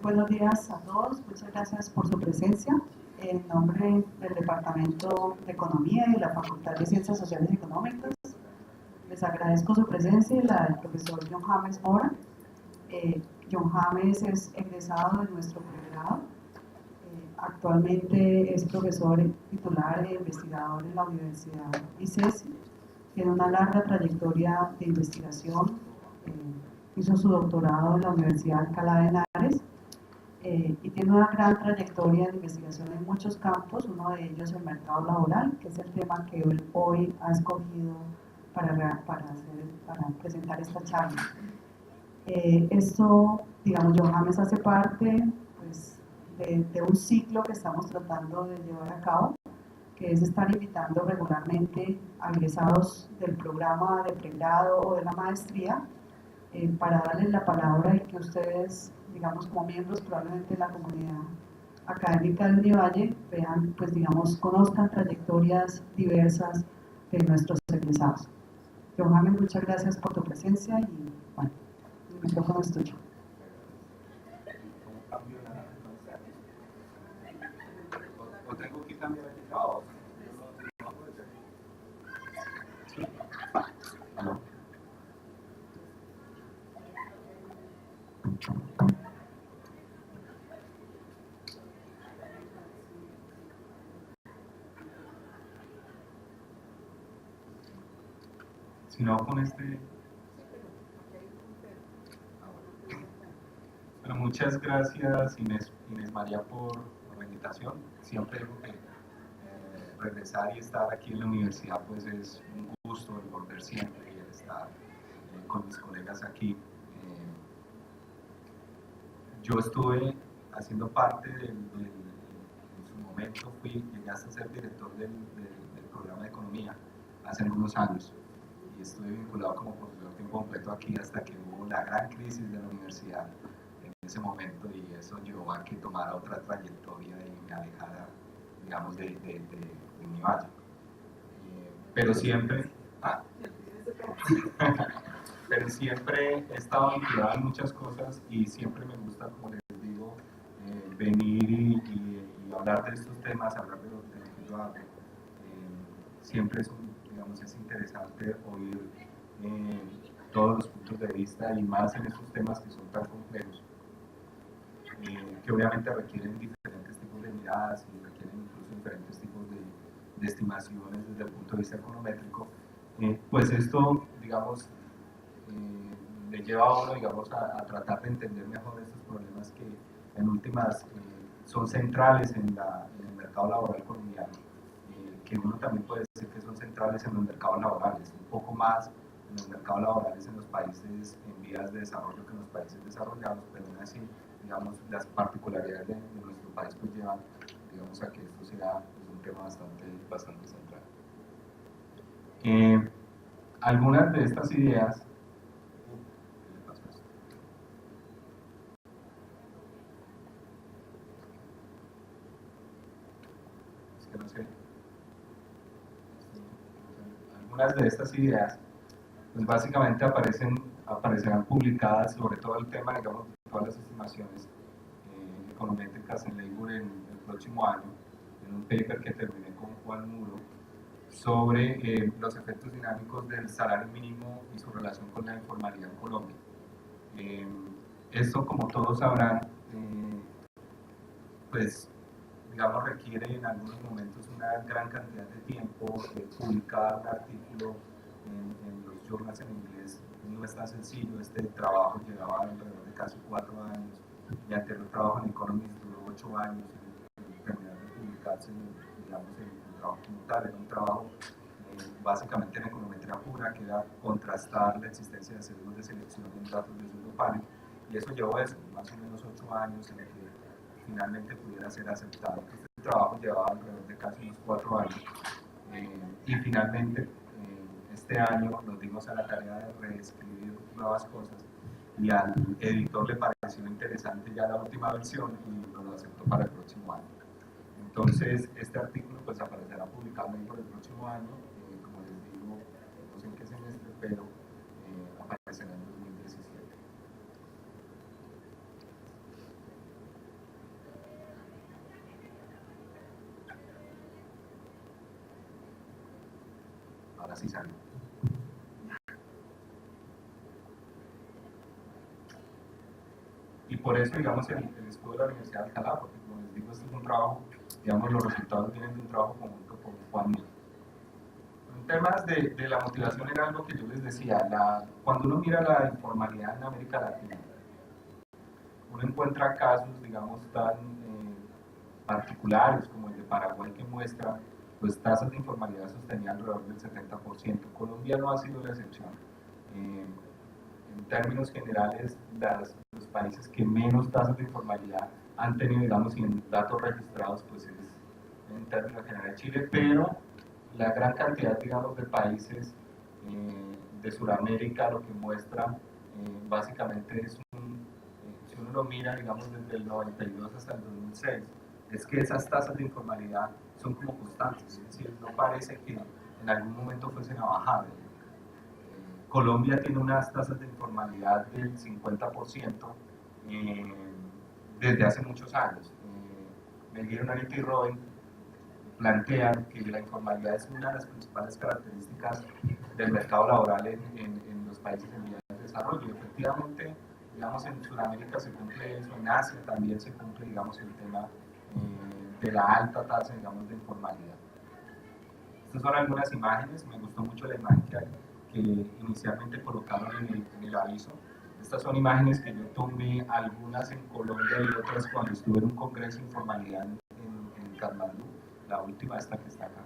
buenos días a todos. Muchas gracias por su presencia. En nombre del Departamento de Economía y la Facultad de Ciencias Sociales y Económicas, les agradezco su presencia y la del profesor John James Mora. John James es egresado de nuestro pregrado. Actualmente es profesor titular e investigador en la Universidad ICESI. Tiene una larga trayectoria de investigación. Hizo su doctorado en la Universidad Alcalá de Henares y tiene una gran trayectoria de investigación en muchos campos, uno de ellos el mercado laboral, que es el tema que él hoy ha escogido para presentar esta charla. Esto, digamos, John James hace parte pues, de un ciclo que estamos tratando de llevar a cabo, que es estar invitando regularmente a egresados del programa de pregrado o de la maestría para darles la palabra y que ustedes, digamos, como miembros probablemente de la comunidad académica del Univalle, vean, pues digamos, conozcan trayectorias diversas de nuestros egresados. John James, muchas gracias por tu presencia y, bueno, el micrófono es tuyo. ¿O tengo que cambiar el caos? ¿Aló? Si no, con este... Bueno, muchas gracias Inés María por la invitación. Siempre digo que regresar y estar aquí en la universidad pues es un gusto el volver siempre y el estar con mis colegas aquí. Yo estuve haciendo parte en su momento llegué hasta ser director del programa de economía hace algunos años y estuve vinculado como profesor de tiempo completo aquí hasta que hubo la gran crisis de la universidad en ese momento y eso llevó a que tomara otra trayectoria y me alejara, digamos, de mi valle. Pero siempre... pero siempre he estado vinculado en muchas cosas y siempre me gusta, como les digo, venir y hablar de estos temas, hablar de lo que yo hago. Siempre es interesante oír todos los puntos de vista y más en estos temas que son tan complejos, que obviamente requieren diferentes tipos de miradas y requieren incluso diferentes tipos de estimaciones desde el punto de vista econométrico. Pues esto, digamos, le lleva a uno, digamos, a tratar de entender mejor estos problemas que en últimas son centrales en el mercado laboral colombiano, que uno también puede decir que son centrales en los mercados laborales, un poco más en los mercados laborales en los países en vías de desarrollo que en los países desarrollados, pero aún así, digamos, las particularidades de nuestro país pues llevan, digamos, a que esto sea pues, un tema bastante central. Algunas de estas ideas no sé, algunas de estas ideas pues básicamente aparecerán publicadas sobre todo el tema, digamos, de todas las estimaciones econométricas en Labor en el próximo año, en un paper que terminé con Juan Muro sobre los efectos dinámicos del salario mínimo y su relación con la informalidad en Colombia. Esto, como todos sabrán, pues digamos, requiere en algunos momentos una gran cantidad de tiempo. Publicar un artículo en los journals en inglés no es tan sencillo. Este trabajo llevaba alrededor de casi 4 años. Mi anterior trabajo en Economist duró 8 años en terminar de publicarse, digamos, el trabajo como tal. Era un trabajo básicamente en econometría pura, que era contrastar la existencia de sesgos de selección en datos de uso panel. Y eso llevó más o menos 8 años en el que finalmente pudiera ser aceptado. Este trabajo llevaba alrededor de casi unos 4 años y finalmente este año nos dimos a la tarea de reescribir nuevas cosas y al editor le pareció interesante ya la última versión y nos lo aceptó para el próximo año. Entonces este artículo pues aparecerá publicado por el próximo año, como les digo, no sé en qué semestre, pero aparecerá en 2017. Ahora sí salió. Y por eso, digamos, el estudio de la Universidad de Alcalá, porque como les digo, este es un trabajo, digamos, los resultados vienen de un trabajo conjunto con Juan Miller. En temas de la motivación era algo que yo les decía, cuando uno mira la informalidad en América Latina, uno encuentra casos, digamos, tan particulares como el de Paraguay que muestra pues tasas de informalidad sostenidas alrededor del 70%. Colombia no ha sido la excepción. En términos generales, los países que menos tasas de informalidad han tenido, digamos, y en datos registrados, pues es en términos generales Chile, pero la gran cantidad, digamos, de países de Sudamérica lo que muestra básicamente es si uno lo mira, digamos, desde el 92 hasta el 2006, es que esas tasas de informalidad son como constantes, es decir, no parece que en algún momento fuesen a bajar. Colombia tiene unas tasas de informalidad del 50% desde hace muchos años. Melguier y Robin plantean que la informalidad es una de las principales características del mercado laboral en los países en vías de desarrollo. Y efectivamente, digamos, en Sudamérica se cumple eso, en Asia también se cumple, digamos, el tema de la alta tasa, digamos, de informalidad. Estas son algunas imágenes, me gustó mucho la imagen que inicialmente colocaron en el aviso. Estas son imágenes que yo tomé, algunas en Colombia y otras cuando estuve en un congreso de informalidad en Katmandú, la última esta que está acá,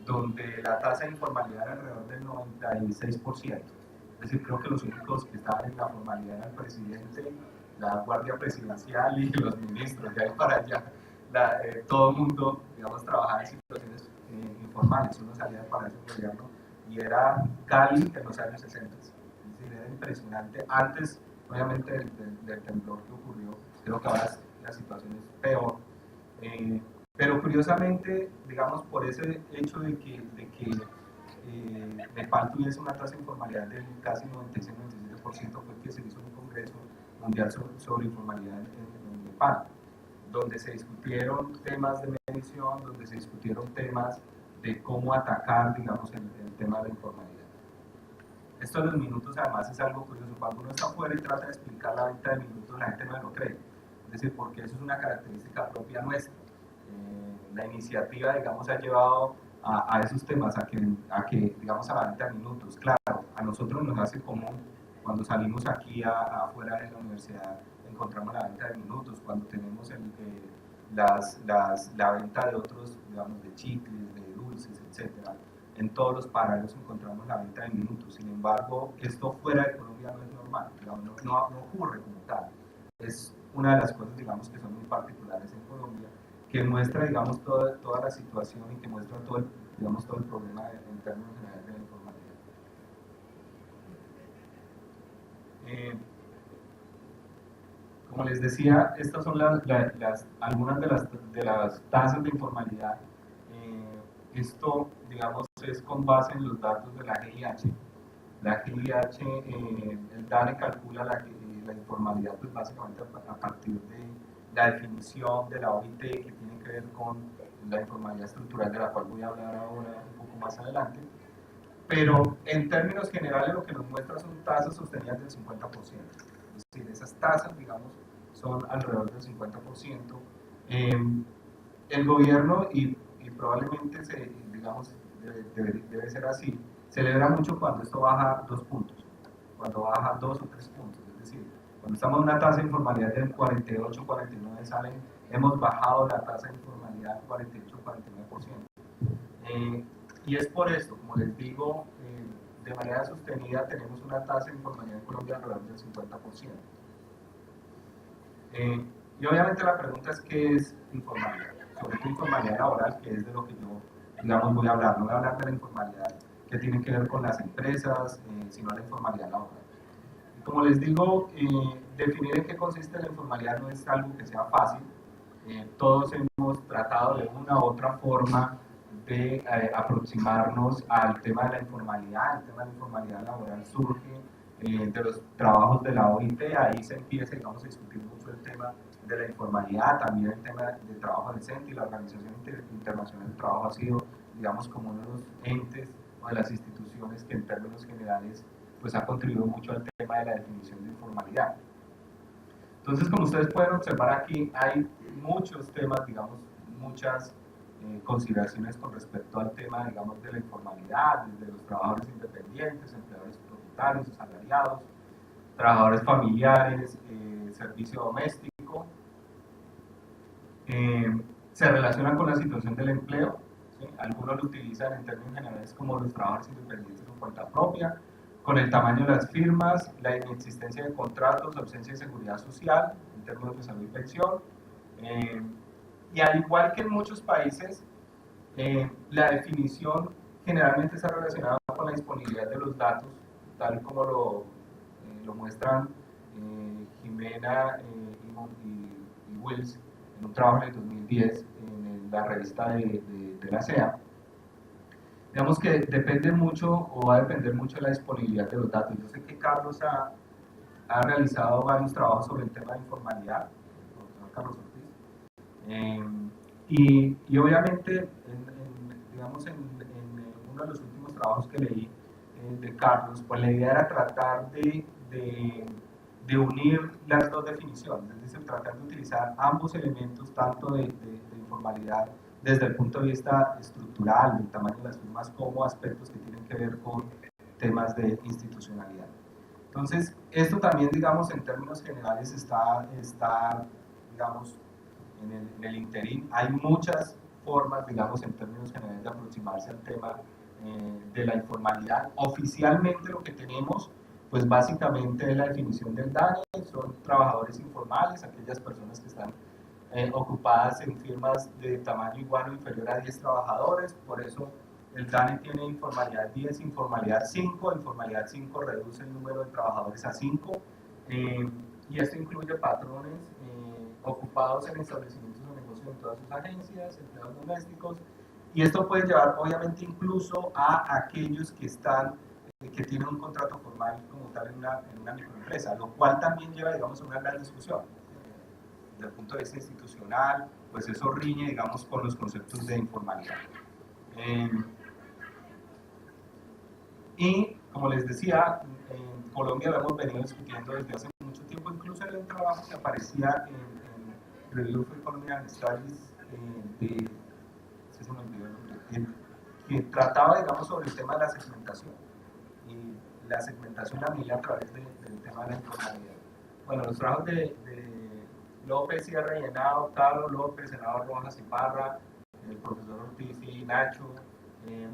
donde la tasa de informalidad era alrededor del 96%. Es decir, creo que los únicos que estaban en la formalidad eran el presidente, la guardia presidencial y los ministros, de ahí para allá. Todo el mundo, digamos, trabajaba en situaciones informales. Uno salía del Palacio del Gobierno y era Cali en los años 60. Es decir, era impresionante. Antes, obviamente, del temblor que ocurrió, creo que ahora la situación es peor. Pero curiosamente, digamos, por ese hecho de que Nepal tuviese una tasa de informalidad del casi 96-97%, fue que se hizo un congreso mundial sobre informalidad en Nepal, donde se discutieron temas de medición, donde se discutieron temas de cómo atacar, digamos, el tema de la informalidad. Esto de los minutos, además, es algo curioso. Cuando uno está afuera y trata de explicar la venta de minutos, la gente no lo cree. Es decir, porque eso es una característica propia nuestra. La iniciativa, digamos, ha llevado a esos temas, a que, digamos, a la venta de minutos. Claro, a nosotros nos hace común, cuando salimos aquí afuera de la universidad, encontramos la venta de minutos, cuando tenemos la venta de otros, digamos, de chicles, de dulces, etcétera. En todos los paralelos encontramos la venta de minutos. Sin embargo, esto fuera de Colombia no es normal, digamos, no ocurre como tal. Es una de las cosas, digamos, que son muy particulares en Colombia, que muestra, digamos, toda la situación y que muestra todo el problema en términos generales de la informalidad. Como les decía, estas son algunas de las tasas de informalidad. Esto, digamos, es con base en los datos de la GIH. La GIH, el DANE calcula la informalidad, pues básicamente a partir de la definición de la OIT, que tiene que ver con la informalidad estructural, de la cual voy a hablar ahora un poco más adelante. Pero en términos generales lo que nos muestra son tasas sostenidas del 50%. Es decir, esas tasas, digamos, son alrededor del 50%. El gobierno, y probablemente digamos, debe ser así, celebra mucho cuando esto baja 2 puntos, cuando baja 2 o 3 puntos. Es decir, cuando estamos en una tasa de informalidad del 48, 49, hemos bajado la tasa de informalidad 48, 49%. Y es por esto, como les digo, de manera sostenida tenemos una tasa de informalidad en Colombia alrededor del 50%. Y obviamente la pregunta es ¿qué es informalidad? Sobre todo informalidad laboral, que es de lo que yo, digamos, voy a hablar. No voy a hablar de la informalidad que tiene que ver con las empresas, sino la informalidad laboral. Y como les digo, definir en qué consiste la informalidad no es algo que sea fácil. Todos hemos tratado de una u otra forma de aproximarnos al tema de la informalidad. El tema de la informalidad laboral surge de los trabajos de la OIT, ahí se empieza, digamos, a discutir mucho el tema de la informalidad, también el tema del trabajo decente, y la Organización Internacional del Trabajo ha sido, digamos, como uno de los entes o de las instituciones que en términos generales pues ha contribuido mucho al tema de la definición de informalidad. Entonces, como ustedes pueden observar aquí, hay muchos temas, digamos, muchas consideraciones con respecto al tema, digamos, de la informalidad, desde los trabajadores independientes, empleadores propietarios, asalariados, trabajadores familiares, servicio doméstico. Se relaciona con la situación del empleo, ¿sí? Algunos lo utilizan en términos generales como los trabajadores independientes por cuenta propia, con el tamaño de las firmas, la inexistencia de contratos, ausencia de seguridad social en términos de salud y pensión. Y al igual que en muchos países, la definición generalmente está relacionada con la disponibilidad de los datos, tal como lo muestran Jimena y Wills en un trabajo en el 2010 en la revista de la CEA. Digamos que depende mucho o va a depender mucho de la disponibilidad de los datos. Yo sé que Carlos ha realizado varios trabajos sobre el tema de informalidad, Carlos Ortiz, y obviamente, digamos, en uno de los últimos trabajos que leí de Carlos, pues la idea era tratar de unir las dos definiciones, es decir, tratar de utilizar ambos elementos, tanto de informalidad desde el punto de vista estructural, del tamaño de las firmas, como aspectos que tienen que ver con temas de institucionalidad. Entonces, esto también, digamos, en términos generales está digamos, en el interín. Hay muchas formas, digamos, en términos generales de aproximarse al tema de la informalidad. Oficialmente lo que tenemos, pues básicamente es la definición del DANE, son trabajadores informales, aquellas personas que están ocupadas en firmas de tamaño igual o inferior a 10 trabajadores, por eso el DANE tiene informalidad 10, informalidad 5, informalidad 5 reduce el número de trabajadores a 5, y esto incluye patrones ocupados en establecimientos o negocios en todas sus agencias, empleados domésticos, y esto puede llevar obviamente incluso a aquellos que están que tienen un contrato formal como tal en una microempresa, lo cual también lleva, digamos, a una gran discusión. Desde el punto de vista institucional, pues eso riñe, digamos, con los conceptos de informalidad. Y, como les decía, en Colombia lo hemos venido discutiendo desde hace mucho tiempo, incluso hay un trabajo que aparecía en Review of Economic Studies que trataba, digamos, sobre el tema de la segmentación. Y la segmentación la mira a través del tema de la informalidad. Bueno, los trabajos de López y Rellenado, Carlos López, Senador Rojas y Parra, el profesor Ortiz y Nacho,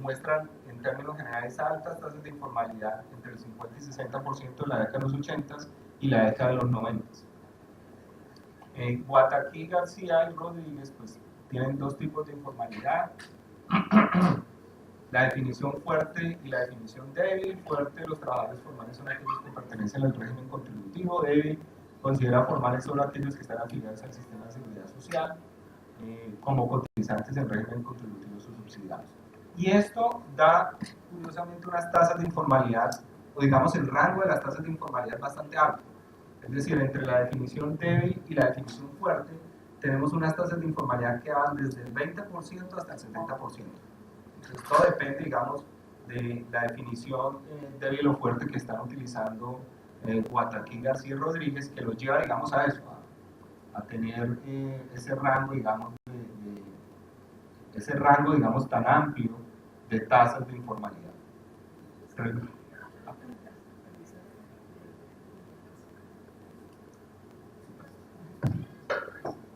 muestran en términos generales altas tasas de informalidad entre el 50 y 60% en la década de los 80 y la década de los 90. Guataquí, García y Rodríguez pues, tienen dos tipos de informalidad. La definición fuerte y la definición débil. Fuerte, los trabajadores formales son aquellos que pertenecen al régimen contributivo. Débil, considera formales solo aquellos que están afiliados al sistema de seguridad social, como cotizantes en régimen contributivo o subsidiarios. Y esto da, curiosamente, unas tasas de informalidad, o digamos el rango de las tasas de informalidad bastante alto. Es decir, entre la definición débil y la definición fuerte, tenemos unas tasas de informalidad que van desde el 20% hasta el 70%. Entonces, todo depende, digamos, de la definición débil o fuerte que están utilizando Guataquí, García y Rodríguez, que los lleva, digamos, a eso, a tener ese rango, digamos, ese rango, digamos, tan amplio de tasas de informalidad.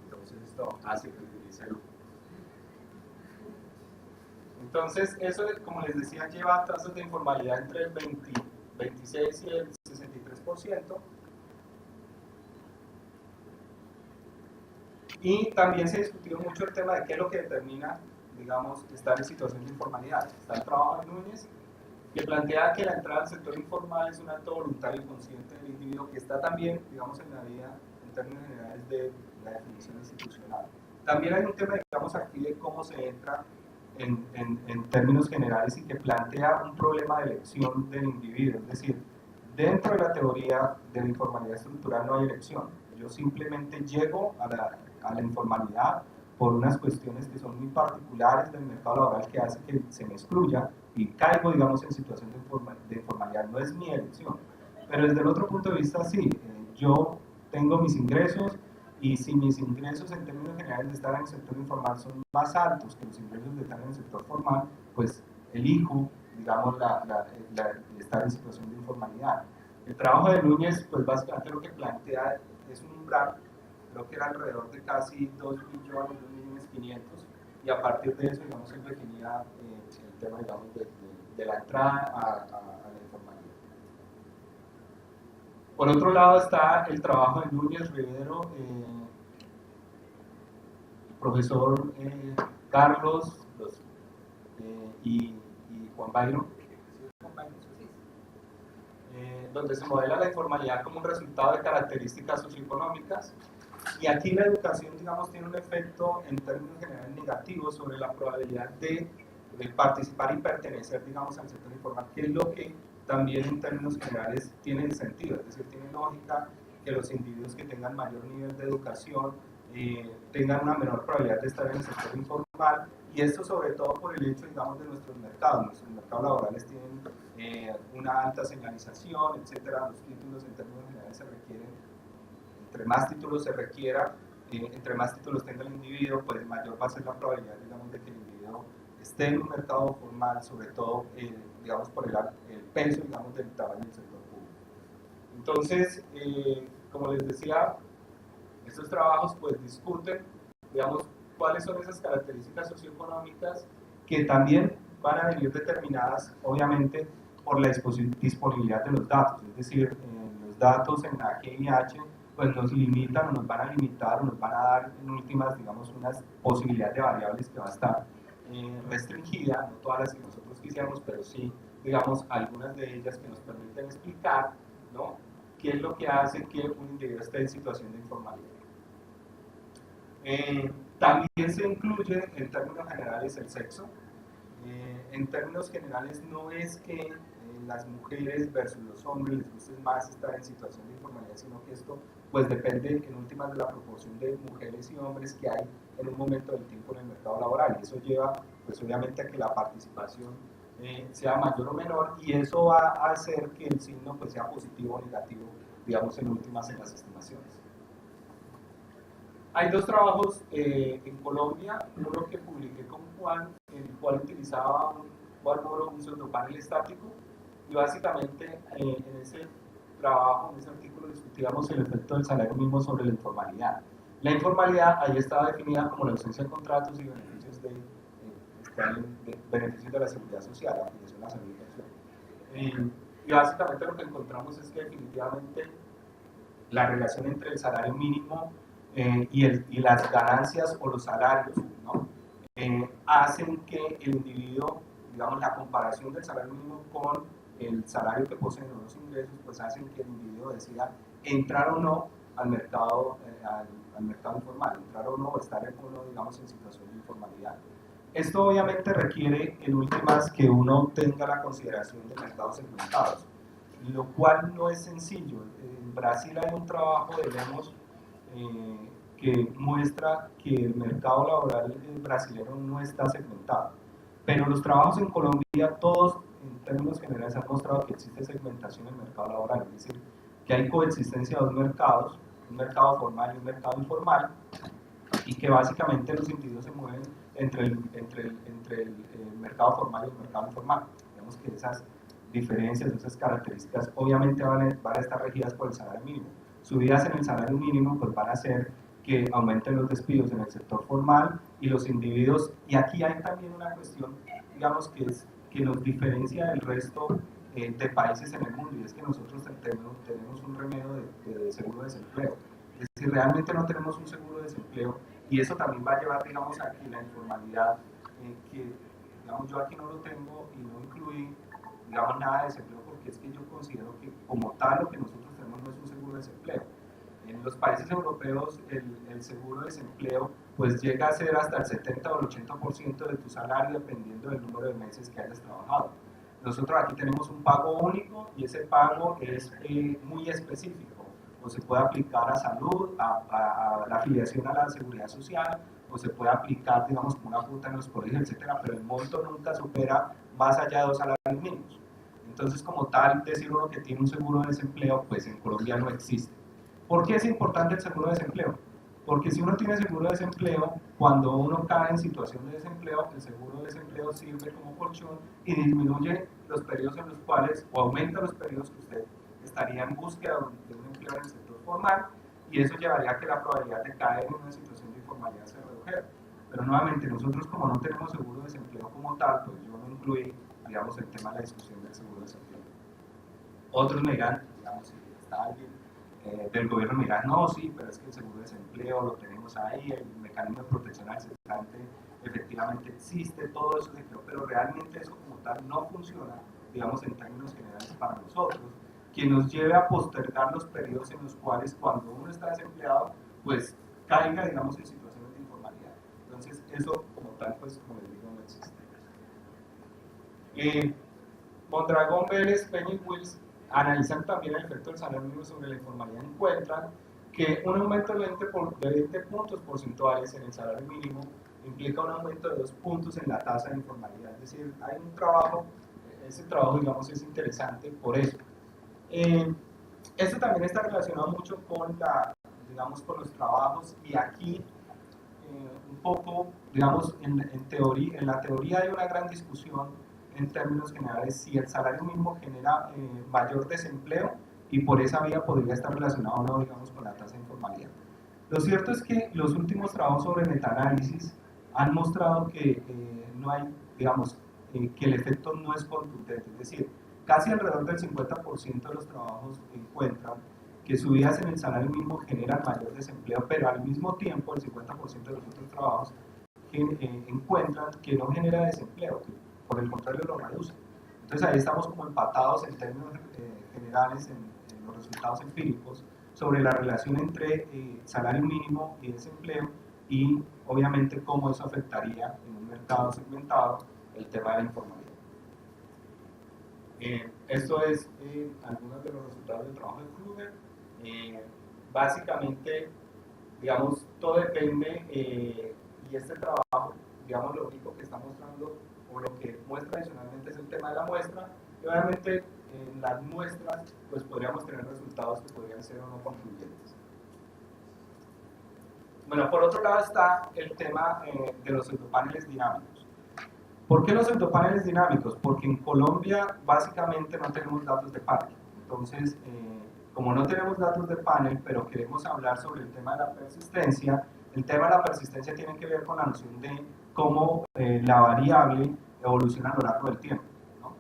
Entonces, esto hace que utilice el. Entonces, eso, como les decía, lleva tasas de informalidad entre el 26 y el 63%. Y también se ha discutido mucho el tema de qué es lo que determina, digamos, estar en situación de informalidad. Está el trabajo de Núñez, que plantea que la entrada al sector informal es un acto voluntario y consciente del individuo, que está también, digamos, en la vida, en términos generales, de la definición institucional. También hay un tema, digamos, aquí de cómo se entra en términos generales y que plantea un problema de elección del individuo. Es decir, dentro de la teoría de la informalidad estructural no hay elección. Yo simplemente llego a la informalidad por unas cuestiones que son muy particulares del mercado laboral que hace que se me excluya, caigo, digamos, en situación de informalidad. No es mi elección. Pero desde el otro punto de vista, sí, yo tengo mis ingresos y si mis ingresos en términos generales de estar en el sector informal son más altos que los ingresos de estar en el sector formal, pues elijo, digamos, estar en situación de informalidad. El trabajo de Núñez, pues básicamente lo que plantea es un umbral, creo que era alrededor de casi 2.500.000, y a partir de eso, digamos, él definía el tema, digamos, de la entrada a la informalidad. Por otro lado está el trabajo de Núñez, Rivero, profesor Carlos y Juan Byron, donde se modela la informalidad como un resultado de características socioeconómicas. Y aquí la educación, digamos, tiene un efecto en términos generales negativo sobre la probabilidad de participar y pertenecer, digamos, al sector informal, que es lo que también en términos generales tiene sentido, es decir, tiene lógica que los individuos que tengan mayor nivel de educación tengan una menor probabilidad de estar en el sector informal, y esto sobre todo por el hecho, digamos, de nuestros mercados laborales tienen una alta señalización, etcétera. Los títulos en términos generales se requieren, entre más títulos se requiera, entre más títulos tenga el individuo, pues mayor va a ser la probabilidad, digamos, de que el individuo esté en un mercado formal, sobre todo, digamos, por el peso, digamos, del tamaño del sector público. Entonces, como les decía, estos trabajos pues discuten, digamos, cuáles son esas características socioeconómicas que también van a venir determinadas, obviamente, por la disponibilidad de los datos, es decir, los datos en la GIH pues nos limitan o nos van a limitar o nos van a dar en últimas, digamos, unas posibilidades de variables que va a estar restringida, no todas las que nosotros quisiéramos, pero sí, digamos, algunas de ellas que nos permiten explicar, ¿no?, qué es lo que hace que un individuo esté en situación de informalidad. También se incluye en términos generales el sexo. En términos generales no es que las mujeres versus los hombres les guste más estar en situación de informalidad, sino que esto pues depende en últimas de la proporción de mujeres y hombres que hay en un momento del tiempo en el mercado laboral, y eso lleva pues obviamente a que la participación sea mayor o menor, y eso va a hacer que el signo pues sea positivo o negativo, digamos, en últimas en las estimaciones. Hay dos trabajos en Colombia, uno que publiqué con Juan, en el cual utilizaba un pseudopanel estático, y básicamente en ese trabajo, en ese artículo, discutíamos el efecto del salario mínimo sobre la informalidad. La informalidad ahí estaba definida como la ausencia de contratos y beneficios de la seguridad social, la afiliación a la seguridad social. Y básicamente lo que encontramos es que definitivamente la relación entre el salario mínimo y las ganancias o los salarios, ¿no?, hacen que el individuo, digamos, la comparación del salario mínimo con el salario que poseen los ingresos, pues hacen que el individuo decida entrar o no al mercado informal, entrar o no, estar o no, digamos, en situación de informalidad. Esto obviamente requiere, en últimas, que uno tenga la consideración de mercados segmentados, lo cual no es sencillo. En Brasil hay un trabajo de Lemos que muestra que el mercado laboral brasileño no está segmentado, pero los trabajos en Colombia todos en términos generales han mostrado que existe segmentación en el mercado laboral, es decir, que hay coexistencia de dos mercados, un mercado formal y un mercado informal, y que básicamente los individuos se mueven entre el mercado formal y el mercado informal. Digamos que esas diferencias, esas características obviamente van a estar regidas por el salario mínimo. Subidas en el salario mínimo pues van a hacer que aumenten los despidos en el sector formal y los individuos, y aquí hay también una cuestión, digamos, que nos diferencia del resto de países en el mundo, y es que nosotros tenemos un remedio de seguro de desempleo. Es decir, realmente no tenemos un seguro de desempleo, y eso también va a llevar, digamos, a que la informalidad, que digamos yo aquí no lo tengo y no incluí, digamos, nada de desempleo, porque es que yo considero que como tal lo que nosotros tenemos no es un seguro de desempleo. En los países europeos el seguro de desempleo pues llega a ser hasta el 70 o el 80% de tu salario dependiendo del número de meses que hayas trabajado. Nosotros aquí tenemos un pago único, y ese pago es muy específico, o se puede aplicar a salud, a la afiliación a la seguridad social, o se puede aplicar, digamos, como una cuota en los colegios, etcétera, pero el monto nunca supera más allá de 2 salarios mínimos. Entonces, como tal, decir uno que tiene un seguro de desempleo, pues en Colombia no existe. ¿Por qué es importante el seguro de desempleo? Porque si uno tiene seguro de desempleo, cuando uno cae en situación de desempleo, el seguro de desempleo sirve como colchón y disminuye los periodos en los cuales, o aumenta los periodos que usted estaría en búsqueda de un empleo en el sector formal, y eso llevaría a que la probabilidad de caer en una situación de informalidad se redujera. Pero nuevamente, nosotros como no tenemos seguro de desempleo como tal, pues yo no incluí, digamos, el tema de la discusión del seguro de desempleo. Otros me dirán, digamos, si está alguien del gobierno, me dirán, no, sí, pero es que el seguro de desempleo lo tenemos ahí, el mecanismo de protección al cesante efectivamente existe, todo eso, pero realmente eso como tal no funciona, digamos, en términos generales para nosotros, que nos lleve a postergar los periodos en los cuales cuando uno está desempleado, pues caiga, digamos, en situaciones de informalidad. Entonces, eso como tal, pues, como les digo, no existe. Mondragón, Vélez, Peña y Wills analizan también el efecto del salario mínimo sobre la informalidad. Encuentran que un aumento de 20 puntos porcentuales en el salario mínimo implica un aumento de 2 puntos en la tasa de informalidad. Es decir, hay un trabajo, ese trabajo, digamos, es interesante por eso. Esto también está relacionado mucho con digamos, con los trabajos, y aquí un poco, digamos, en la teoría hay una gran discusión en términos generales si el salario mínimo genera mayor desempleo y por esa vía podría estar relacionado o no, digamos, con la tasa de informalidad. Lo cierto es que los últimos trabajos sobre metaanálisis han mostrado que no hay, digamos, que el efecto no es contundente, es decir, casi alrededor del 50% de los trabajos encuentran que subidas en el salario mínimo generan mayor desempleo, pero al mismo tiempo el 50% de los otros trabajos encuentran que no genera desempleo, que por el contrario lo reduce. Entonces ahí estamos como empatados en términos generales en los resultados empíricos sobre la relación entre salario mínimo y desempleo, y obviamente cómo eso afectaría en un mercado segmentado el tema de la informalidad. Esto es algunos de los resultados del trabajo de Kruger. Básicamente, digamos, todo depende, y este trabajo, digamos, lo único que está mostrando, o lo que muestra adicionalmente, es el tema de la muestra, y obviamente en las muestras, pues podríamos tener resultados que podrían ser o no concluyentes. Bueno, por otro lado está el tema de los pseudopaneles dinámicos. ¿Por qué los pseudopaneles dinámicos? Porque en Colombia básicamente no tenemos datos de panel. Entonces, como no tenemos datos de panel, pero queremos hablar sobre el tema de la persistencia, el tema de la persistencia tiene que ver con la noción de cómo la variable evoluciona a lo largo del tiempo, ¿no?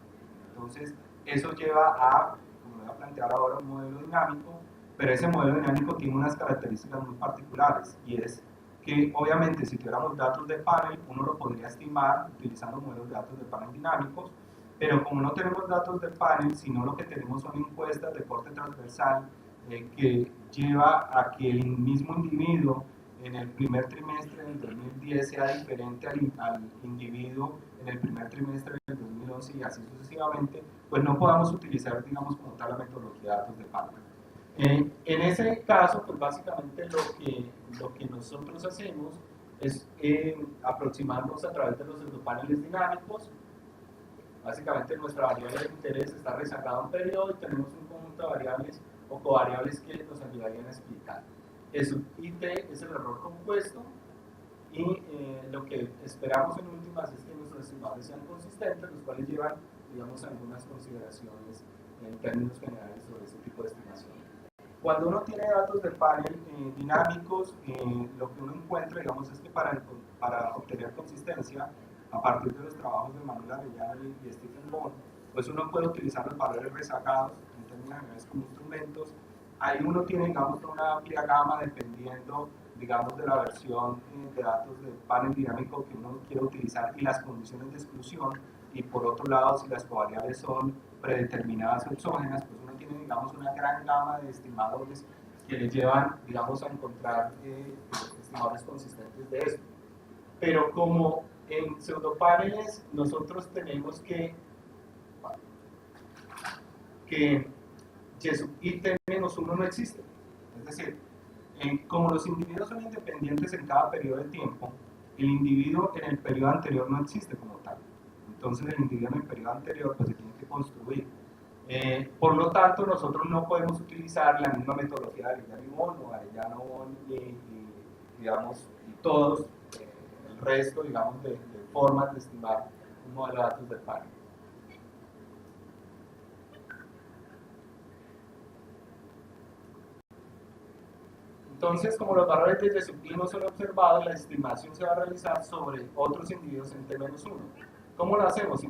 Entonces, eso lleva a, como voy a plantear ahora, un modelo dinámico, pero ese modelo dinámico tiene unas características muy particulares, y es que obviamente si tuviéramos datos de panel, uno lo podría estimar utilizando modelos de datos de panel dinámicos, pero como no tenemos datos de panel, sino lo que tenemos son encuestas de corte transversal que lleva a que el mismo individuo en el primer trimestre del 2010 sea diferente al individuo en el primer trimestre del 2011 y así sucesivamente, pues no podamos utilizar, digamos, como tal la metodología de datos de panel. En ese caso, pues básicamente lo que nosotros hacemos es aproximarnos a través de los pseudopaneles dinámicos. Básicamente nuestra variable de interés está rezagada a un periodo y tenemos un conjunto de variables o covariables que nos ayudarían a explicar. Eso, IT es el error compuesto, y lo que esperamos en últimas es que nuestros estimados sean consistentes, los cuales llevan, digamos, algunas consideraciones en términos generales sobre ese tipo de estimación. Cuando uno tiene datos de panel dinámicos, lo que uno encuentra, digamos, es que para obtener consistencia, a partir de los trabajos de Manuel Arellano y Stephen Bond, pues uno puede utilizar los valores rezagados en términos generales como instrumentos. Ahí uno tiene, digamos, una amplia gama dependiendo, digamos, de la versión de datos de panel dinámico que uno quiere utilizar y las condiciones de exclusión. Y por otro lado, si las covariables son predeterminadas o exógenas, pues uno tiene, digamos, una gran gama de estimadores que le llevan, digamos, a encontrar estimadores consistentes de esto. Pero como en pseudopaneles nosotros tenemos que Y T-1 no existe. Es decir, Como los individuos son independientes en cada periodo de tiempo, el individuo en el periodo anterior no existe como tal. Entonces el individuo en el periodo anterior pues, se tiene que construir. Por lo tanto, nosotros no podemos utilizar la misma metodología de Arellano-Bon o Arellano-Bon digamos, y todos el resto, digamos, de formas de estimar un modelo de datos de par. Entonces, como los valores de Y no son observados, la estimación se va a realizar sobre otros individuos en T-1. ¿Cómo lo hacemos?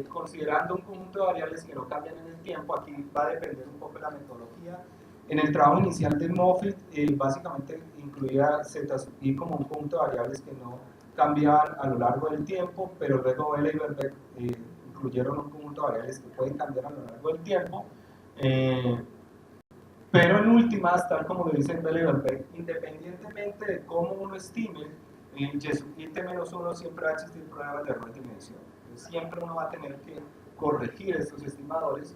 Considerando un conjunto de variables que no cambian en el tiempo. Aquí va a depender un poco de la metodología. En el trabajo inicial de Moffitt, básicamente incluía Z-Y como un conjunto de variables que no cambiaban a lo largo del tiempo, pero luego Vela y Verbeek incluyeron un conjunto de variables que pueden cambiar a lo largo del tiempo. Pero en últimas, tal como lo dice Vela y Verbeek, independientemente de cómo uno estime, en Y T-1 siempre va a existir problemas de error de dimensión. Siempre uno va a tener que corregir estos estimadores.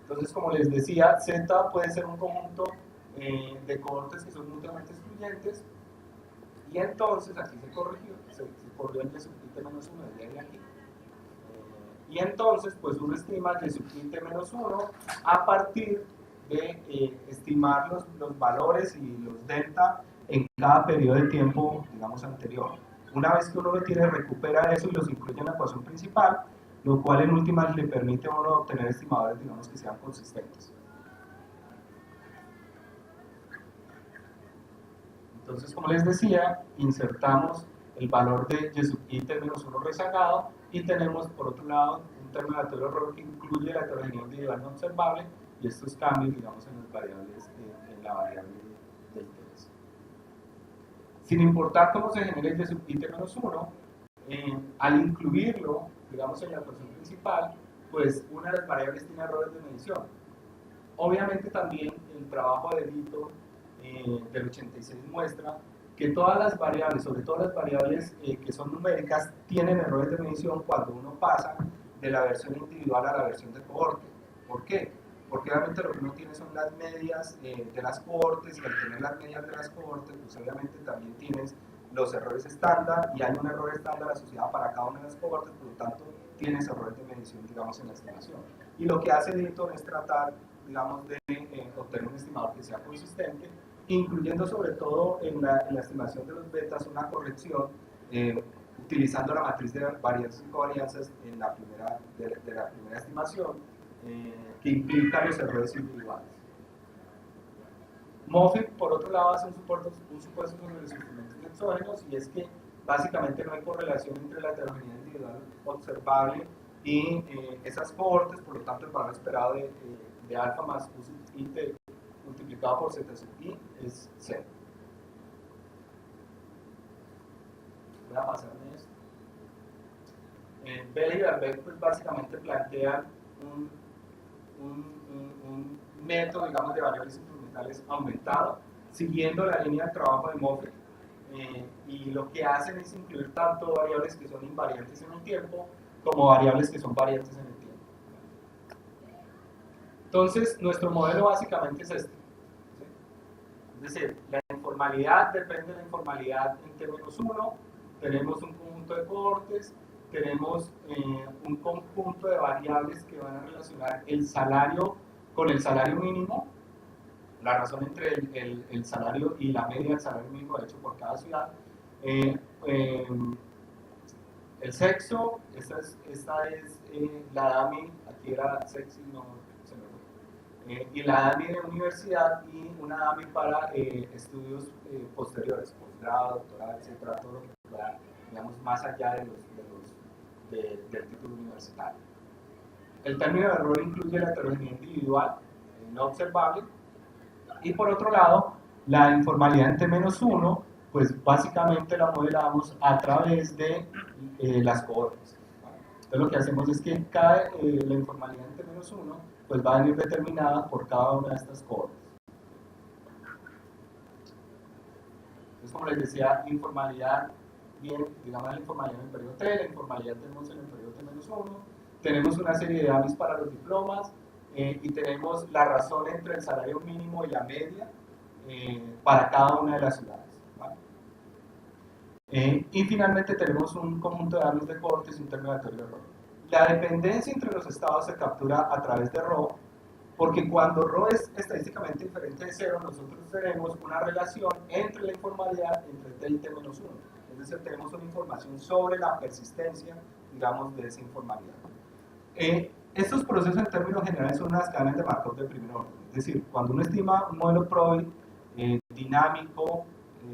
Entonces, como les decía, Z puede ser un conjunto de cohortes que son mutuamente excluyentes, y entonces aquí se corrigió, se corrió el Y T-1 desde aquí. Y entonces, pues uno estima Y T-1 a partir de estimar los valores y los delta en cada periodo de tiempo, digamos, anterior. Una vez que uno lo tiene, recupera eso y los incluye en la ecuación principal, lo cual en últimas le permite a uno obtener estimadores, digamos, que sean consistentes. Entonces, como les decía, insertamos el valor de Y T-1 rezagado y tenemos, por otro lado, un término de error que incluye la heterogeneidad individual no observable y estos cambios, digamos, en las variables, en la variable del interés. Sin importar cómo se genere el Y T-1, al incluirlo, digamos, en la ecuación principal, pues una de las variables tiene errores de medición. Obviamente también el trabajo de Lito del 86 muestra que todas las variables, sobre todo las variables que son numéricas, tienen errores de medición cuando uno pasa de la versión individual a la versión de cohorte. ¿Por qué? Porque obviamente lo que uno tiene son las medias de las cohortes, y al tener las medias de las cohortes, pues obviamente también tienes los errores estándar, y hay un error estándar asociado para cada una de las cohortes, por lo tanto tienes errores de medición, digamos, en la estimación. Y lo que hace Lito es tratar, digamos, de obtener un estimador que sea consistente, incluyendo sobre todo en la estimación de los betas una corrección utilizando la matriz de varianzas y covarianzas en la primera, de la primera estimación, que implica los errores individuales. Moffitt, por otro lado, hace un supuesto sobre los instrumentos exógenos, y es que básicamente no hay correlación entre la heterogeneidad individual observable y esas cohortes, por lo tanto el valor esperado de alfa más IT multiplicado por ZI es 0. Voy a pasarme esto. Vela y Verbeek pues básicamente plantean un método, digamos, de variables instrumentales aumentado, siguiendo la línea de trabajo de Moffitt, y lo que hacen es incluir tanto variables que son invariantes en el tiempo como variables que son variantes en el tiempo. Entonces, nuestro modelo básicamente es este. ¿Sí? Es decir, la informalidad depende de la informalidad en T-1, tenemos un conjunto de cohortes, tenemos un conjunto de variables que van a relacionar el salario con el salario mínimo, la razón entre el salario y la media del salario mínimo hecho por cada ciudad, el sexo, esta es la DAMI, aquí era sexy, no se me fue, y la DAMI de universidad, y una DAMI para estudios posteriores, posgrado, doctorado, etcétera, todo lo que pueda, digamos, más allá del título universitario. El término de error incluye la heterogeneidad individual no observable, y por otro lado, la informalidad en T-1, pues básicamente la modelamos a través de las cohortes. Entonces lo que hacemos es que la informalidad en T-1 pues va a venir determinada por cada una de estas cohortes. Entonces, como les decía, informalidad, bien, digamos la informalidad en el periodo T, la informalidad tenemos en el periodo T-1, tenemos una serie de AMIs para los diplomas, y tenemos la razón entre el salario mínimo y la media, para cada una de las ciudades, ¿vale? Y finalmente tenemos un conjunto de datos de cortes y un terminatorio de RAW. La dependencia entre los estados se captura a través de RAW, porque cuando RAW es estadísticamente diferente de 0, nosotros tenemos una relación entre la informalidad entre t y t-1. Es decir, tenemos una información sobre la persistencia, digamos, de esa informalidad. Estos procesos en términos generales son unas cadenas de Markov de primer orden. Es decir, cuando uno estima un modelo Probit dinámico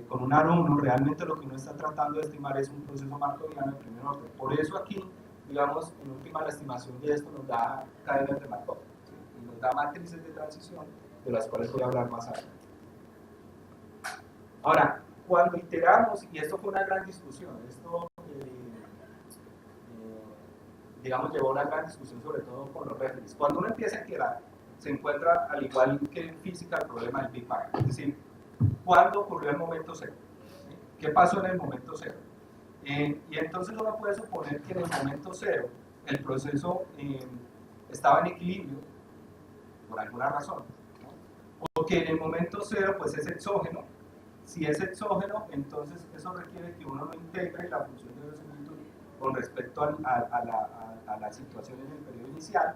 con un aro 1, realmente lo que uno está tratando de estimar es un proceso markoviano de primer orden. Por eso aquí, digamos, en última la estimación de esto nos da cadenas de Markov, ¿sí? Y nos da matrices de transición, de las cuales voy a hablar más adelante. Ahora, cuando iteramos, y esto fue una gran discusión, esto digamos, llevó a una gran discusión sobre todo con los referees. Cuando uno empieza a iterar, se encuentra, al igual que en física, el problema del Big Bang. Es decir, ¿cuándo ocurrió el momento cero? ¿Qué pasó en el momento cero? Y entonces uno puede suponer que en el momento cero el proceso estaba en equilibrio por alguna razón, ¿no? O que en el momento cero pues es exógeno. Si es exógeno, entonces eso requiere que uno no integre la función de verosimilitud con respecto a la situación en el periodo inicial,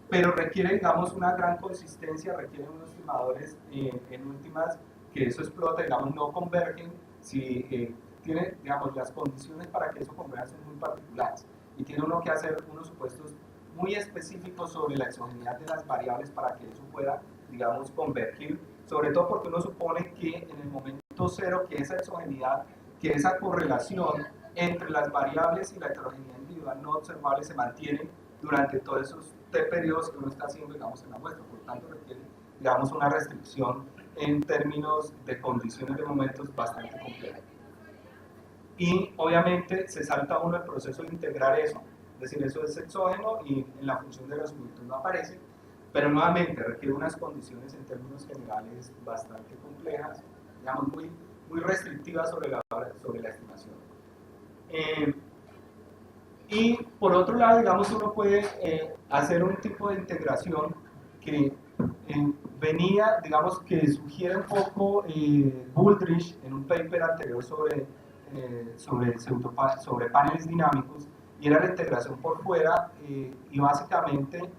pero requiere, digamos, una gran consistencia, requiere unos estimadores en últimas que eso explota, digamos, no convergen si tiene, digamos, las condiciones para que eso converja son muy particulares y tiene uno que hacer unos supuestos muy específicos sobre la exogeneidad de las variables para que eso pueda, digamos, convergir, sobre todo porque uno supone que en el momento cero, que esa exogeneidad, que esa correlación entre las variables y la heterogeneidad individual no observable se mantiene durante todos esos periodos que uno está haciendo, digamos, en la muestra. Por tanto, requiere, digamos, una restricción en términos de condiciones de momentos bastante compleja. Y obviamente se salta uno el proceso de integrar eso, es decir, eso es exógeno y en la función de la similitud no aparece, pero nuevamente requiere unas condiciones en términos generales bastante complejas, digamos, muy restrictivas sobre la estimación. Y por otro lado, digamos, uno puede hacer un tipo de integración que venía, digamos, que sugiere un poco Bouldrich en un paper anterior sobre paneles dinámicos, y era la integración por fuera, y básicamente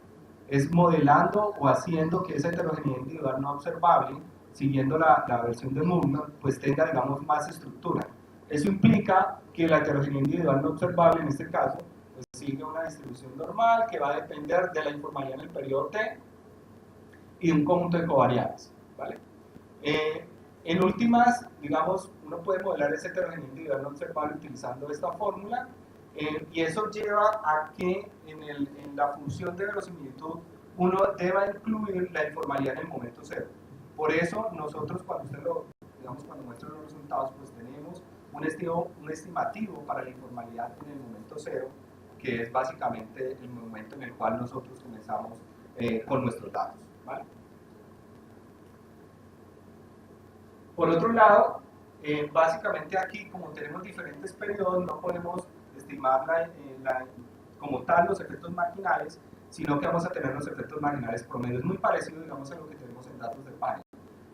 es modelando o haciendo que esa heterogeneidad individual no observable, siguiendo la versión de Murnau, pues tenga, digamos, más estructura. Eso implica que la heterogeneidad individual no observable, en este caso, pues sigue una distribución normal que va a depender de la informalidad en el periodo T y un conjunto de covariables, ¿vale? En últimas, digamos, uno puede modelar esa heterogeneidad individual no observable utilizando esta fórmula, y eso lleva a que en la función de verosimilitud uno deba incluir la informalidad en el momento cero. Por eso nosotros cuando muestran los resultados, pues tenemos un estimativo para la informalidad en el momento cero, que es básicamente el momento en el cual nosotros comenzamos con nuestros datos, ¿vale? Por otro lado, básicamente aquí, como tenemos diferentes periodos, no podemos estimar como tal los efectos marginales, sino que vamos a tener los efectos marginales promedios, muy parecido, digamos, a lo que tenemos en datos de panel.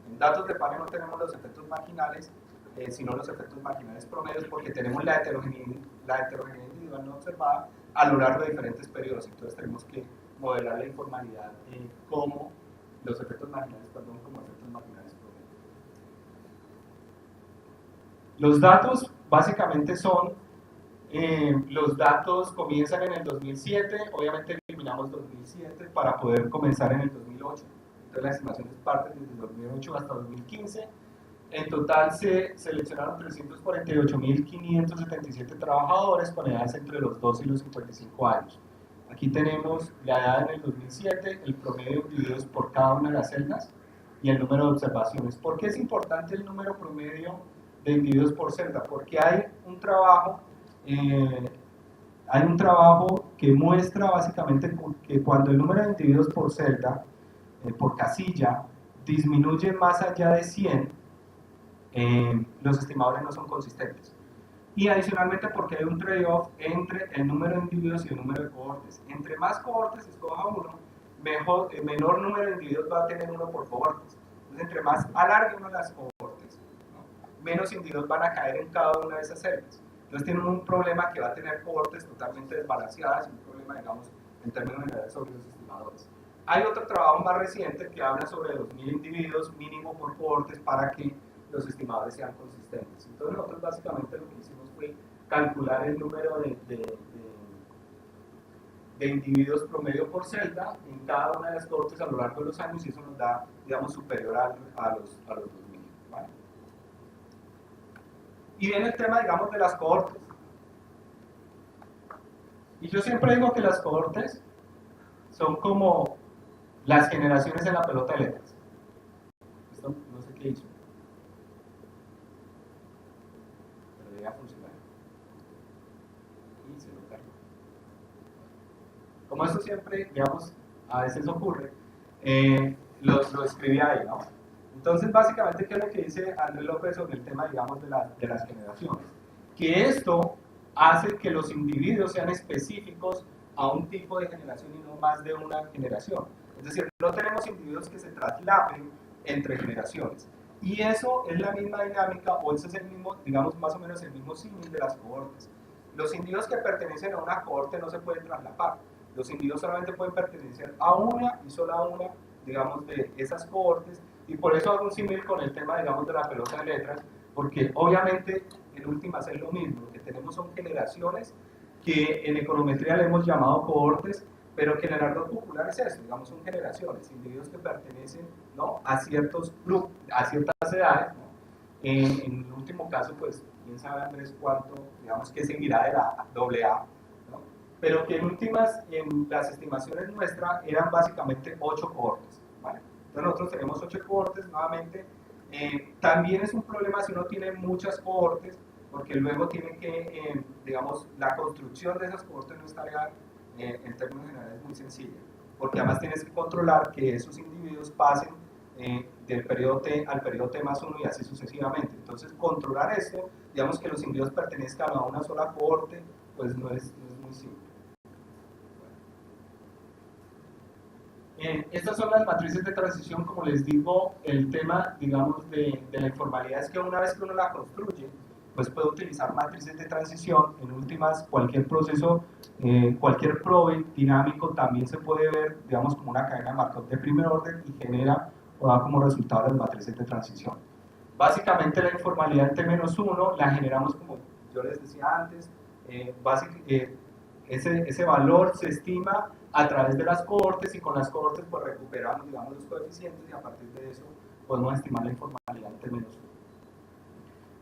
En datos de panel no tenemos los efectos marginales, sino los efectos marginales promedios, porque tenemos la heterogeneidad individual no observada a lo largo de diferentes periodos. Entonces tenemos que modelar la informalidad como los efectos marginales, perdón, como efectos marginales promedios. Los datos básicamente son, los datos comienzan en el 2007, obviamente eliminamos 2007 para poder comenzar en el 2008. Entonces la estimación es parte desde el 2008 hasta 2015. En total se seleccionaron 348.577 trabajadores con edades entre los 12 y los 55 años. Aquí tenemos la edad en el 2007, el promedio de individuos por cada una de las celdas y el número de observaciones. ¿Por qué es importante el número promedio de individuos por celda? Porque hay un trabajo que muestra básicamente que cuando el número de individuos por celda, por casilla, disminuye más allá de 100, los estimadores no son consistentes. Y adicionalmente porque hay un trade-off entre el número de individuos y el número de cohortes. Entre más cohortes escoja uno, menor número de individuos va a tener uno por cohortes. Es Entonces, entre más alargue uno las cohortes, ¿no?, menos individuos van a caer en cada una de esas celdas. Entonces tienen un problema que va a tener cohortes totalmente desbalanceadas, un problema, digamos, en términos generales sobre los estimadores. Hay otro trabajo más reciente que habla sobre 2.000 individuos mínimo por cohortes para que los estimadores sean consistentes. Entonces nosotros básicamente lo que hicimos fue calcular el número de individuos promedio por celda en cada una de las cohortes a lo largo de los años, y eso nos da, digamos, superior a los 2.000. ¿Vale? Y viene el tema, digamos, de las cohortes. Y yo siempre digo que las cohortes son como las generaciones en la pelota de letras. Esto no sé qué hizo, pero debería funcionar. Y se lo cargo. Como esto siempre, digamos, a veces ocurre, lo escribí ahí, ¿no? Entonces, básicamente, ¿qué es lo que dice Andrés López sobre el tema, digamos, de las generaciones? Que esto hace que los individuos sean específicos a un tipo de generación y no más de una generación. Es decir, no tenemos individuos que se traslapen entre generaciones. Y eso es la misma dinámica, o ese es el mismo, digamos, más o menos el mismo símil de las cohortes. Los individuos que pertenecen a una cohorte no se pueden traslapar. Los individuos solamente pueden pertenecer a una y solo a una, digamos, de esas cohortes, y por eso hago un símil con el tema, digamos, de la pelota de letras, porque obviamente en últimas es lo mismo. Lo que tenemos son generaciones que en econometría le hemos llamado cohortes, pero que en el argot popular es eso, digamos, son generaciones, individuos que pertenecen, ¿no?, a ciertos grupos, a ciertas edades, ¿no? En el último caso, pues, quién sabe, Andrés, cuánto, digamos, que seguirá de la AA, ¿no?, pero que en últimas, en las estimaciones nuestras, eran básicamente 8 cohortes, ¿vale? Entonces nosotros tenemos 8 cohortes, nuevamente. También es un problema si uno tiene muchas cohortes, porque luego tiene que, digamos, la construcción de esas cohortes no es tarea, en términos generales, muy sencilla, porque además tienes que controlar que esos individuos pasen del periodo T al periodo T más 1 y así sucesivamente. Entonces, controlar esto, digamos, que los individuos pertenezcan a una sola cohorte, pues no es muy simple. Estas son las matrices de transición. Como les digo, el tema, digamos, de la informalidad es que una vez que uno la construye, pues puede utilizar matrices de transición. En últimas, cualquier proceso, cualquier probe dinámico también se puede ver, digamos, como una cadena de Markov de primer orden y genera o da como resultado las matrices de transición. Básicamente la informalidad en T-1 la generamos, como yo les decía antes, ese valor se estima a través de las cohortes, y con las cohortes pues recuperamos, digamos, los coeficientes, y a partir de eso podemos estimar la informalidad en T-1.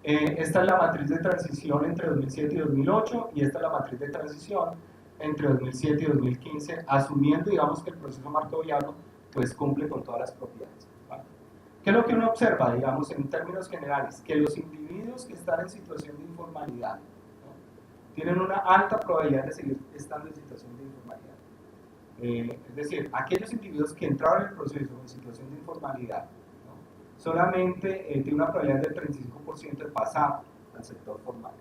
Esta es la matriz de transición entre 2007 y 2008, y esta es la matriz de transición entre 2007 y 2015, asumiendo, digamos, que el proceso markoviano pues cumple con todas las propiedades, ¿vale? ¿Qué es lo que uno observa, digamos, en términos generales? Que los individuos que están en situación de informalidad, ¿no?, tienen una alta probabilidad de seguir estando en situación de informalidad. Es decir, aquellos individuos que entraron en el proceso en situación de informalidad, ¿no?, solamente tiene una probabilidad del 35% de pasar al sector formal,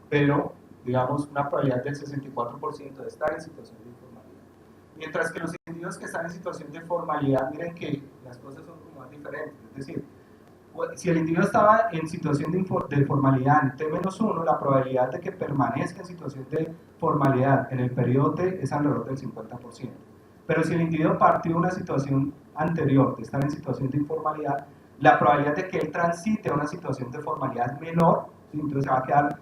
pero, digamos, una probabilidad del 64% de estar en situación de informalidad. Mientras que los individuos que están en situación de formalidad, miren que las cosas son como más diferentes. Es decir, si el individuo estaba en situación de formalidad en T-1, la probabilidad de que permanezca en situación de formalidad en el periodo T es alrededor del 50%. Pero si el individuo partió de una situación anterior de estar en situación de informalidad, la probabilidad de que él transite a una situación de formalidad es menor, ¿sí? Entonces se va a quedar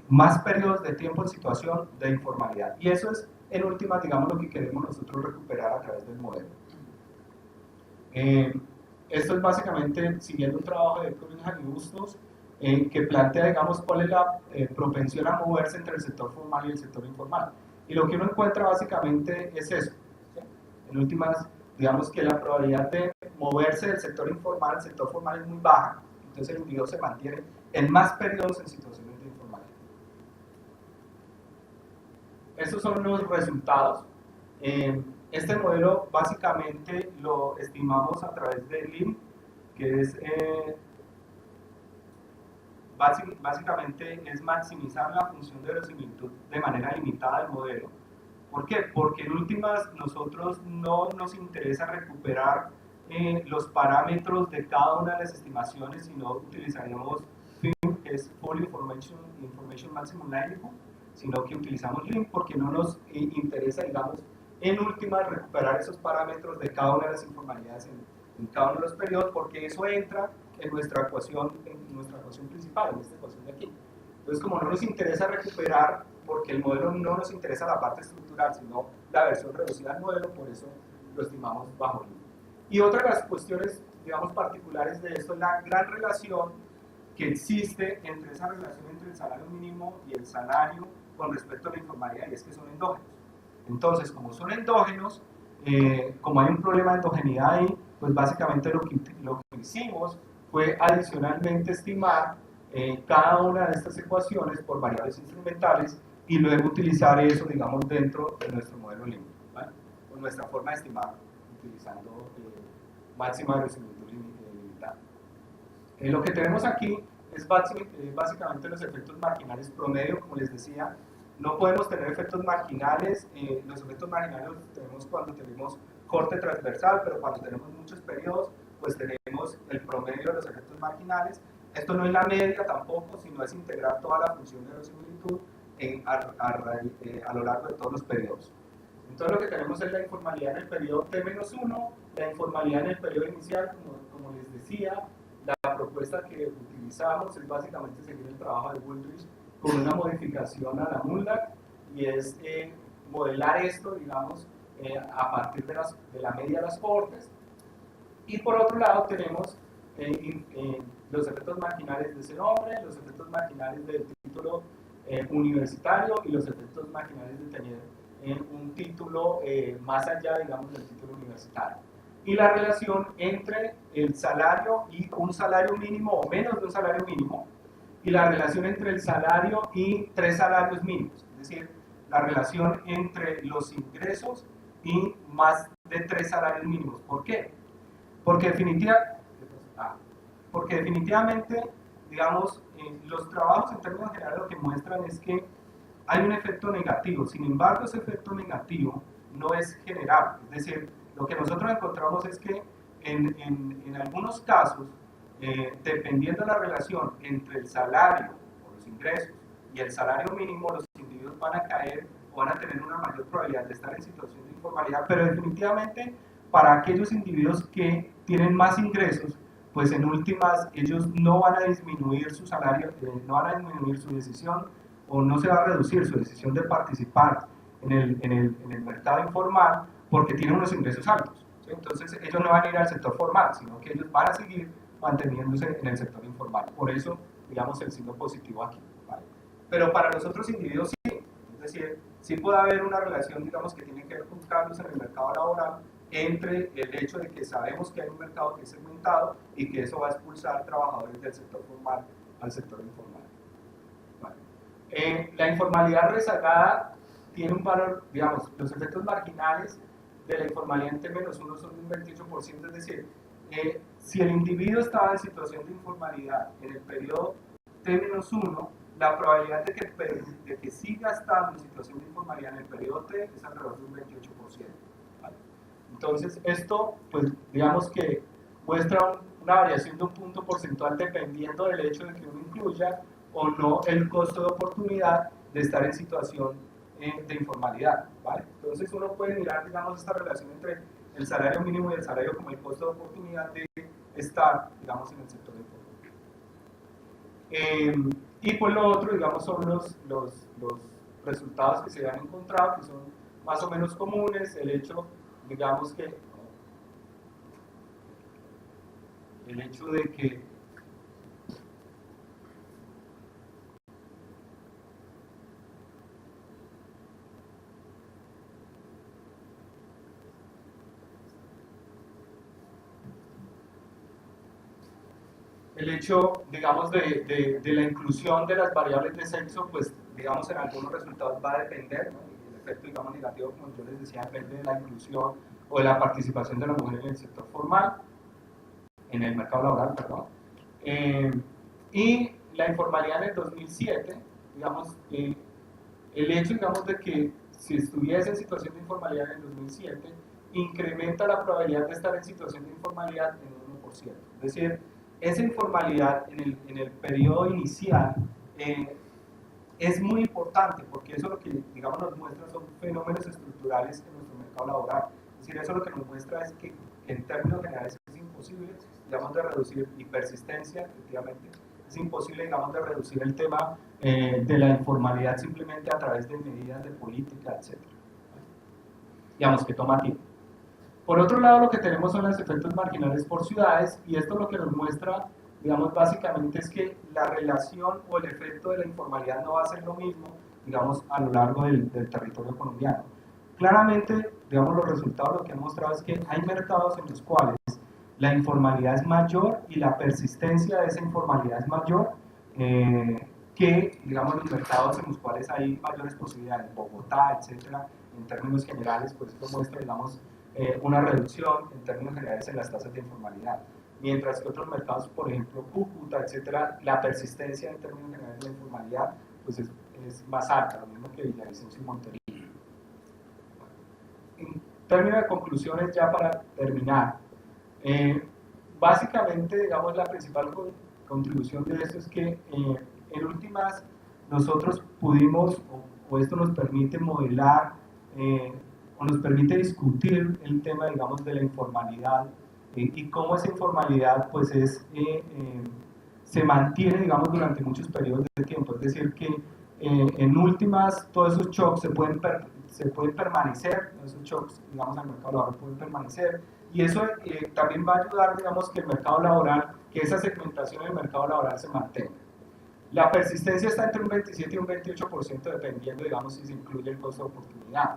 más periodos de tiempo en situación de informalidad. Y eso es, en última, digamos, lo que queremos nosotros recuperar a través del modelo. Esto es básicamente siguiendo un trabajo de Cunningham y Bustos, que plantea, digamos, cuál es la propensión a moverse entre el sector formal y el sector informal. Y lo que uno encuentra básicamente es eso, ¿sí? En últimas, digamos que la probabilidad de moverse del sector informal al sector formal es muy baja, entonces el individuo se mantiene en más periodos en situaciones de informalidad. Estos son los resultados. Este modelo básicamente lo estimamos a través de LIM, que es básicamente es maximizar la función de verosimilitud de manera limitada del modelo. ¿Por qué? Porque en últimas nosotros no nos interesa recuperar los parámetros de cada una de las estimaciones, sino utilizaríamos FIM, que es Full Information Maximum Likelihood, sino que utilizamos LIM porque no nos interesa, digamos, en última recuperar esos parámetros de cada una de las informalidades en cada uno de los periodos, porque eso entra en nuestra ecuación principal, en esta ecuación de aquí. Entonces, como no nos interesa recuperar, porque el modelo no nos interesa la parte estructural, sino la versión reducida del modelo, por eso lo estimamos bajo LIM. Y otra de las cuestiones, digamos, particulares de esto es la gran relación que existe entre esa relación entre el salario mínimo y el salario con respecto a la informalidad, y es que son endógenos. Entonces, como son endógenos, como hay un problema de endogeneidad ahí, pues básicamente lo que hicimos fue adicionalmente estimar cada una de estas ecuaciones por variables instrumentales y luego utilizar eso, digamos, dentro de nuestro modelo LIM, ¿vale? Con nuestra forma de estimar, utilizando máxima de crecimiento limitado. Lo que tenemos aquí es básicamente los efectos marginales promedio, como les decía. No podemos tener efectos marginales, los efectos marginales los tenemos cuando tenemos corte transversal, pero cuando tenemos muchos periodos, pues tenemos el promedio de los efectos marginales. Esto no es la media tampoco, sino es integrar toda la función de verosimilitud a lo largo de todos los periodos. Entonces lo que tenemos es la informalidad en el periodo T-1, la informalidad en el periodo inicial, como les decía. La propuesta que utilizamos es básicamente seguir el trabajo de Wooldridge con una modificación a la MULAC, y es modelar esto, digamos, a partir de la media de las cohortes. Y por otro lado tenemos los efectos marginales de ese nombre, los efectos marginales del título universitario y los efectos marginales de tener un título más allá, digamos, del título universitario. Y la relación entre el salario y un salario mínimo o menos de un salario mínimo, y la relación entre el salario y 3 salarios mínimos, es decir, la relación entre los ingresos y más de 3 salarios mínimos. ¿Por qué? Porque definitivamente, digamos, los trabajos en términos generales lo que muestran es que hay un efecto negativo. Sin embargo, ese efecto negativo no es general. Es decir, lo que nosotros encontramos es que en algunos casos, dependiendo de la relación entre el salario o los ingresos y el salario mínimo, los individuos van a caer o van a tener una mayor probabilidad de estar en situación de informalidad, pero definitivamente para aquellos individuos que tienen más ingresos, pues en últimas ellos no van a disminuir su salario, no van a disminuir su decisión, o no se va a reducir su decisión de participar en el mercado informal porque tienen unos ingresos altos, ¿sí? Entonces ellos no van a ir al sector formal, sino que ellos van a seguir manteniéndose en el sector informal. Por eso, digamos, el signo positivo aquí, ¿vale? Pero para los otros individuos sí, es decir, sí puede haber una relación, digamos, que tiene que ver con cambios en el mercado laboral entre el hecho de que sabemos que hay un mercado que es segmentado y que eso va a expulsar trabajadores del sector formal al sector informal. ¿Vale? La informalidad rezagada tiene un valor, digamos, los efectos marginales de la informalidad en T-1 son un 28%, es decir, si el individuo estaba en situación de informalidad en el periodo T-1, la probabilidad de que siga estando en situación de informalidad en el periodo T es alrededor de un 28%. ¿Vale? Entonces, esto, pues, digamos que muestra una variación de un punto porcentual dependiendo del hecho de que uno incluya o no el costo de oportunidad de estar en situación de informalidad, ¿vale? Entonces uno puede mirar, digamos, esta relación entre el salario mínimo y el salario como el costo de oportunidad de estar, digamos, en el sector informal. Y por lo otro, digamos, son los resultados que se han encontrado, que son más o menos comunes, el hecho, digamos, que el hecho de que digamos, de la inclusión de las variables de sexo, pues, digamos, en algunos resultados va a depender, ¿no? Y el efecto, digamos, negativo, como yo les decía, depende de la inclusión o de la participación de la mujer en el sector formal, en el mercado laboral, perdón. Y la informalidad en el 2007, digamos, el hecho, digamos, de que si estuviese en situación de informalidad en el 2007 incrementa la probabilidad de estar en situación de informalidad en un 1%. Es decir, esa informalidad en el periodo inicial es muy importante, porque eso lo que, digamos, nos muestra son fenómenos estructurales en nuestro mercado laboral. Es decir, eso lo que nos muestra es que en términos generales es imposible, digamos, de reducir, y persistencia, efectivamente, es imposible, digamos, de reducir el tema de la informalidad simplemente a través de medidas de política, etc. Digamos que toma tiempo. Por otro lado, lo que tenemos son los efectos marginales por ciudades, y esto lo que nos muestra, digamos, básicamente es que la relación o el efecto de la informalidad no va a ser lo mismo, digamos, a lo largo del territorio colombiano. Claramente, digamos, los resultados lo que han mostrado es que hay mercados en los cuales la informalidad es mayor y la persistencia de esa informalidad es mayor que, digamos, los mercados en los cuales hay mayores posibilidades, Bogotá, etcétera, en términos generales, pues esto muestra, digamos, una reducción en términos generales en las tasas de informalidad. Mientras que otros mercados, por ejemplo, Cúcuta, etcétera, la persistencia en términos generales de la informalidad pues es más alta, lo mismo que Villavicencio y Montería. En términos de conclusiones, ya para terminar, básicamente, digamos, la principal contribución de esto es que en últimas nosotros pudimos, o esto nos permite modelar, o nos permite discutir el tema, digamos, de la informalidad y cómo esa informalidad, pues, se mantiene, digamos, durante muchos periodos de tiempo. Es decir, que en últimas, todos esos shocks se pueden permanecer, esos shocks, digamos, al mercado laboral pueden permanecer, y eso también va a ayudar, digamos, que el mercado laboral, que esa segmentación del mercado laboral se mantenga. La persistencia está entre un 27 y un 28%, dependiendo, digamos, si se incluye el costo de oportunidad,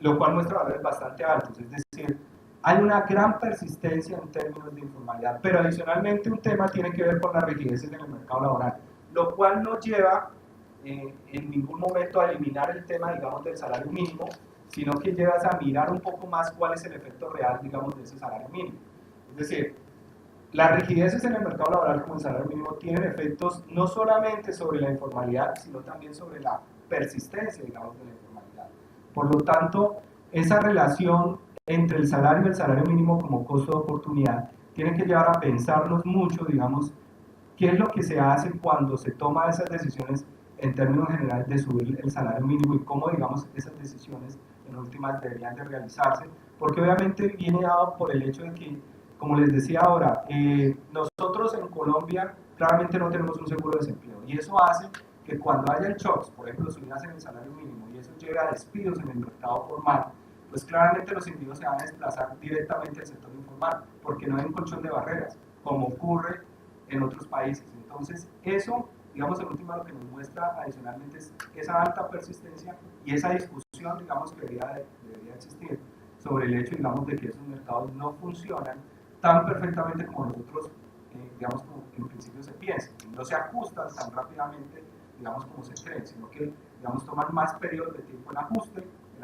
lo cual muestra valores bastante altos, es decir, hay una gran persistencia en términos de informalidad, pero adicionalmente un tema tiene que ver con las rigideces en el mercado laboral, lo cual no lleva en ningún momento a eliminar el tema, digamos, del salario mínimo, sino que llevas a mirar un poco más cuál es el efecto real, digamos, de ese salario mínimo. Es decir, las rigideces en el mercado laboral como el salario mínimo tienen efectos no solamente sobre la informalidad, sino también sobre la persistencia, digamos, de la informalidad. Por lo tanto, esa relación entre el salario y el salario mínimo como costo de oportunidad tiene que llevar a pensarnos mucho, digamos, qué es lo que se hace cuando se toma esas decisiones en términos generales de subir el salario mínimo y cómo, digamos, esas decisiones en últimas deberían de realizarse, porque obviamente viene dado por el hecho de que, como les decía ahora, nosotros en Colombia claramente no tenemos un seguro de desempleo, y eso hace que cuando haya shocks, por ejemplo, subidas en el salario mínimo, y eso llega a despidos en el mercado formal, pues claramente los individuos se van a desplazar directamente al sector informal, porque no hay un colchón de barreras, como ocurre en otros países. Entonces, eso, digamos, en última lo que nos muestra adicionalmente es esa alta persistencia y esa discusión, digamos, que debería existir sobre el hecho, digamos, de que esos mercados no funcionan tan perfectamente como nosotros, digamos, como en principio se piensa. No se ajustan tan rápidamente, digamos, como se cree, sino que, digamos, toman más periodos de tiempo en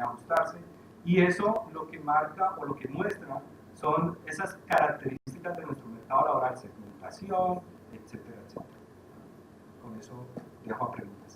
ajustarse, y eso lo que marca o lo que muestra son esas características de nuestro mercado laboral, segmentación, etcétera, etcétera. Con eso dejo a preguntar.